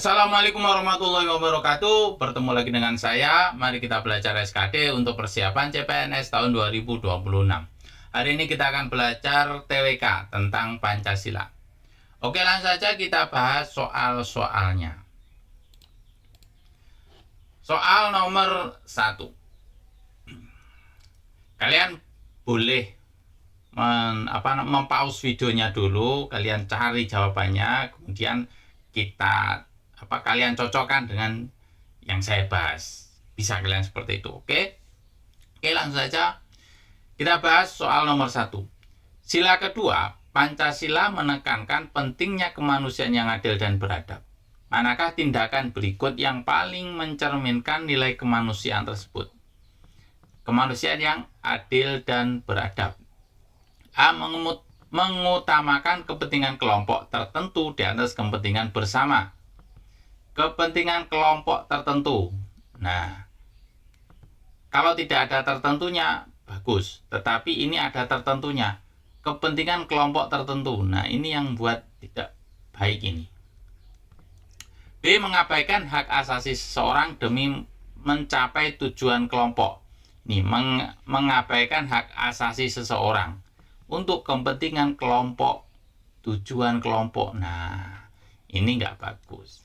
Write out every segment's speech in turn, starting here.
Assalamualaikum warahmatullahi wabarakatuh. Bertemu lagi dengan saya. Mari kita belajar SKD untuk persiapan CPNS tahun 2026. Hari ini kita akan belajar TWK tentang Pancasila. Oke, langsung saja kita bahas soal-soalnya. Soal nomor 1. Kalian boleh mempause videonya dulu, kalian cari jawabannya, kemudian kalian cocokkan dengan yang saya bahas. Bisa kalian seperti itu, oke? Oke, langsung saja kita bahas soal nomor 1. Sila kedua, Pancasila menekankan pentingnya kemanusiaan yang adil dan beradab. Manakah tindakan berikut yang paling mencerminkan nilai kemanusiaan tersebut? Kemanusiaan yang adil dan beradab. A. Mengutamakan kepentingan kelompok tertentu di atas kepentingan bersama. Kepentingan kelompok tertentu. Nah, kalau tidak ada tertentunya, bagus. Tetapi ini ada tertentunya. Kepentingan kelompok tertentu. Nah, ini yang buat tidak baik ini. B. Mengabaikan hak asasi seseorang demi mencapai tujuan kelompok. Ini mengabaikan hak asasi seseorang untuk kepentingan kelompok, tujuan kelompok. Nah, ini nggak bagus.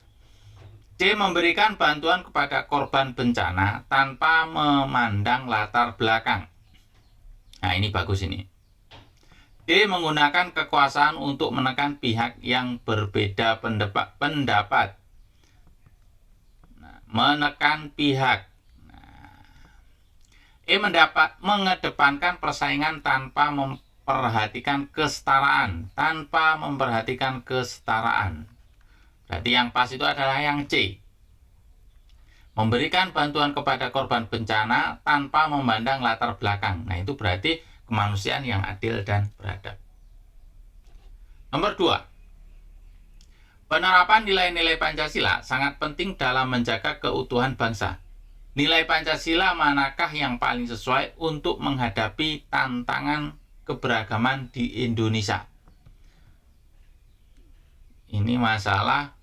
C. Memberikan bantuan kepada korban bencana tanpa memandang latar belakang. Nah, ini bagus ini. D. Menggunakan kekuasaan untuk menekan pihak yang berbeda pendapat. Nah, menekan pihak. E. Mengedepankan persaingan tanpa memperhatikan kesetaraan. Berarti yang pas itu adalah yang C. Memberikan bantuan kepada korban bencana tanpa memandang latar belakang. Nah, itu berarti kemanusiaan yang adil dan beradab. Nomor 2. Penerapan nilai-nilai Pancasila sangat penting dalam menjaga keutuhan bangsa. Nilai Pancasila manakah yang paling sesuai untuk menghadapi tantangan keberagaman di Indonesia? Ini masalah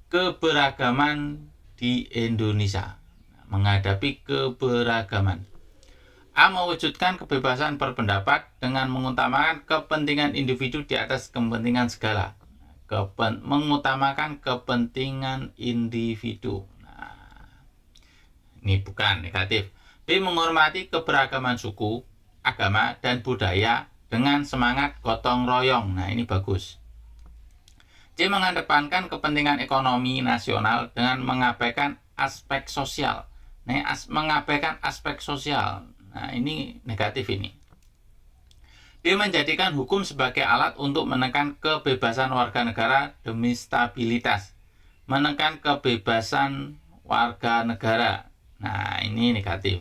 keberagaman di Indonesia. Menghadapi keberagaman. A. Mewujudkan kebebasan berpendapat dengan mengutamakan kepentingan individu di atas kepentingan segala. Mengutamakan kepentingan individu. Ini bukan negatif. B. Menghormati keberagaman suku, agama, dan budaya dengan semangat gotong royong. Nah, ini bagus. C. Mengedepankan kepentingan ekonomi nasional dengan mengabaikan aspek sosial. Nah, mengabaikan aspek sosial. Nah, ini negatif ini. D. Menjadikan hukum sebagai alat untuk menekan kebebasan warga negara demi stabilitas. Menekan kebebasan warga negara. Nah, ini negatif.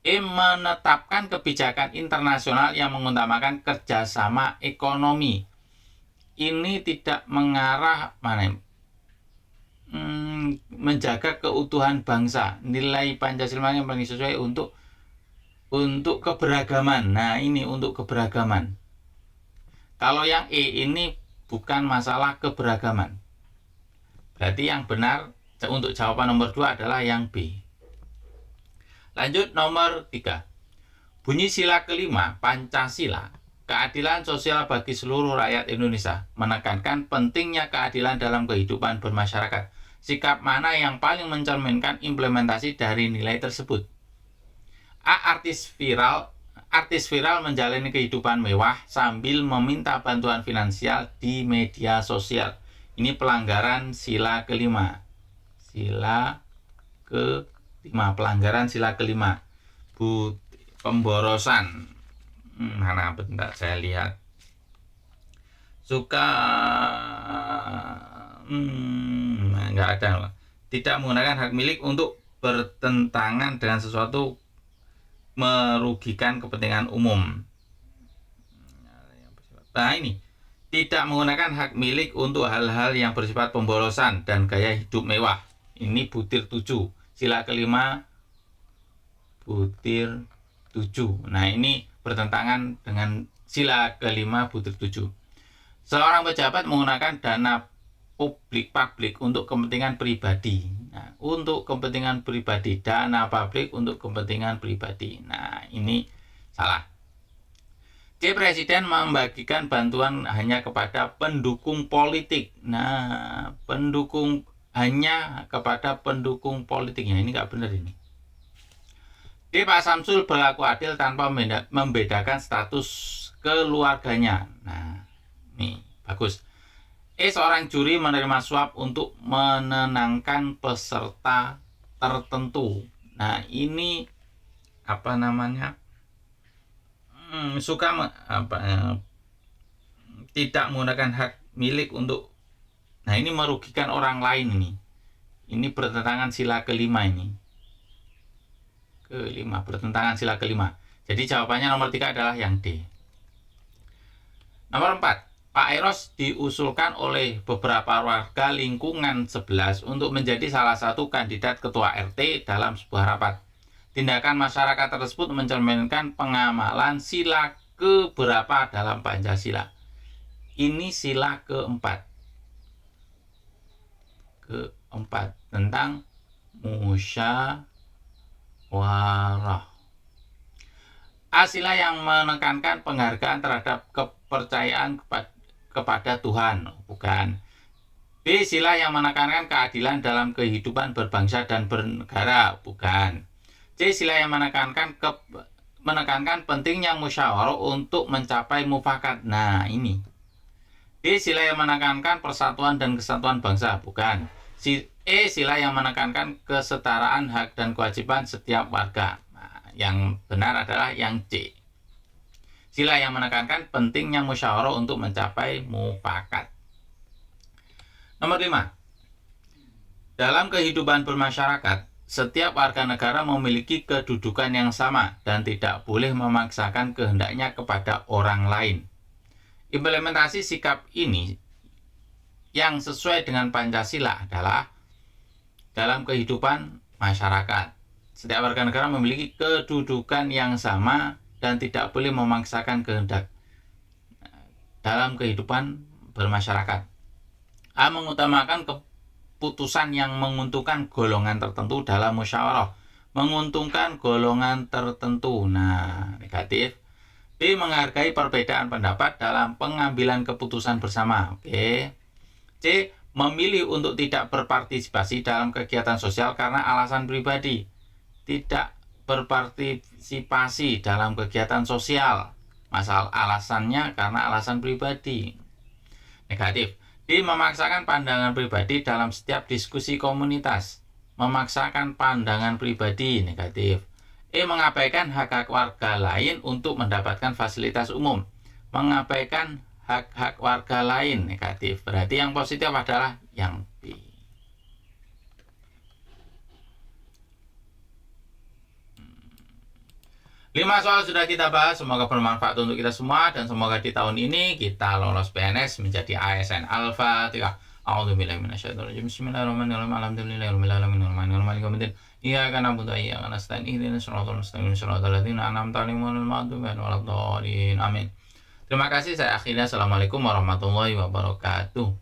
E. Menetapkan kebijakan internasional yang mengutamakan kerjasama ekonomi. Ini tidak mengarah menjaga keutuhan bangsa. Nilai Pancasila yang paling sesuai untuk keberagaman. Nah, ini untuk keberagaman. Kalau yang E ini bukan masalah keberagaman. Berarti yang benar untuk jawaban nomor 2 adalah yang B. Lanjut nomor 3. Bunyi sila kelima Pancasila, keadilan sosial bagi seluruh rakyat Indonesia, menekankan pentingnya keadilan dalam kehidupan bermasyarakat. Sikap mana yang paling mencerminkan implementasi dari nilai tersebut? A. Artis viral menjalani kehidupan mewah sambil meminta bantuan finansial di media sosial. Ini pelanggaran sila kelima. Pelanggaran sila kelima. Pemborosan. Mana bentar saya lihat. Nggak ada. Tidak menggunakan hak milik untuk bertentangan dengan sesuatu merugikan kepentingan umum. Nah, ini tidak menggunakan hak milik untuk hal-hal yang bersifat pemborosan dan gaya hidup mewah. Ini butir 7. Sila kelima butir 7. Nah, ini bertentangan dengan sila kelima butir 7. Seorang pejabat menggunakan dana publik untuk kepentingan pribadi. Nah, untuk kepentingan pribadi, dana publik untuk kepentingan pribadi. Nah, ini salah. C. Presiden membagikan bantuan hanya kepada pendukung politik. Nah, hanya kepada pendukung politiknya. Ini nggak benar ini. D. Pak Samsul berlaku adil tanpa membedakan status keluarganya. Nah, ini bagus. E. Seorang juri menerima suap untuk menenangkan peserta tertentu. Nah, ini apa namanya? Tidak menggunakan hak milik untuk. Nah, ini merugikan orang lain ini. Ini bertentangan sila kelima ini. Bertentangan sila kelima. Jadi jawabannya nomor 3 adalah yang D. Nomor 4. Pak Eros diusulkan oleh beberapa warga lingkungan 11 untuk menjadi salah satu kandidat ketua RT dalam sebuah rapat. Tindakan masyarakat tersebut mencerminkan pengamalan sila keberapa dalam Pancasila. Ini sila keempat tentang musyawarah. Sila yang menekankan penghargaan terhadap kepercayaan kepada Tuhan, bukan. B. Sila yang menekankan keadilan dalam kehidupan berbangsa dan bernegara, bukan. C. Sila yang menekankan pentingnya musyawarah untuk mencapai mufakat. Nah, ini. D. Sila yang menekankan persatuan dan kesatuan bangsa, bukan. E. Sila yang menekankan kesetaraan hak dan kewajiban setiap warga. Nah, yang benar adalah yang C. Sila yang menekankan pentingnya musyawarah untuk mencapai mufakat. Nomor 5. Dalam kehidupan bermasyarakat, setiap warga negara memiliki kedudukan yang sama dan tidak boleh memaksakan kehendaknya kepada orang lain. Implementasi sikap ini yang sesuai dengan Pancasila adalah dalam kehidupan masyarakat. Setiap warga negara memiliki kedudukan yang sama dan tidak boleh memaksakan kehendak dalam kehidupan bermasyarakat. A. Mengutamakan keputusan yang menguntungkan golongan tertentu dalam musyawarah. Menguntungkan golongan tertentu. Nah, negatif. B. Menghargai perbedaan pendapat dalam pengambilan keputusan bersama. Oke. C. Memilih untuk tidak berpartisipasi dalam kegiatan sosial karena alasan pribadi. Tidak berpartisipasi dalam kegiatan sosial. Masalah alasannya karena alasan pribadi. Negatif. D. Memaksakan pandangan pribadi dalam setiap diskusi komunitas. Memaksakan pandangan pribadi. Negatif. E. Mengabaikan hak-hak warga lain untuk mendapatkan fasilitas umum. Mengabaikan hak-hak warga lain. Negatif. Berarti yang positif adalah yang B. Lima soal sudah kita bahas, semoga bermanfaat untuk kita semua dan semoga di tahun ini kita lolos PNS menjadi ASN. Al-Fatihah. A'udzubillahi minasyaitonir rajim. Bismillahirrahmanirrahim. Alhamdulillahirabbil alamin. Arrahmanirrahim. Maliki yaumiddin. Iyyaka na'budu wa iyyaka nasta'in. Ihdinas siratal mustaqim. Siratal ladzina an'amta 'alaihim ghairil maghdubi 'alaihim waladdallin. Amin. Terima kasih, saya akhirnya. Assalamualaikum warahmatullahi wabarakatuh.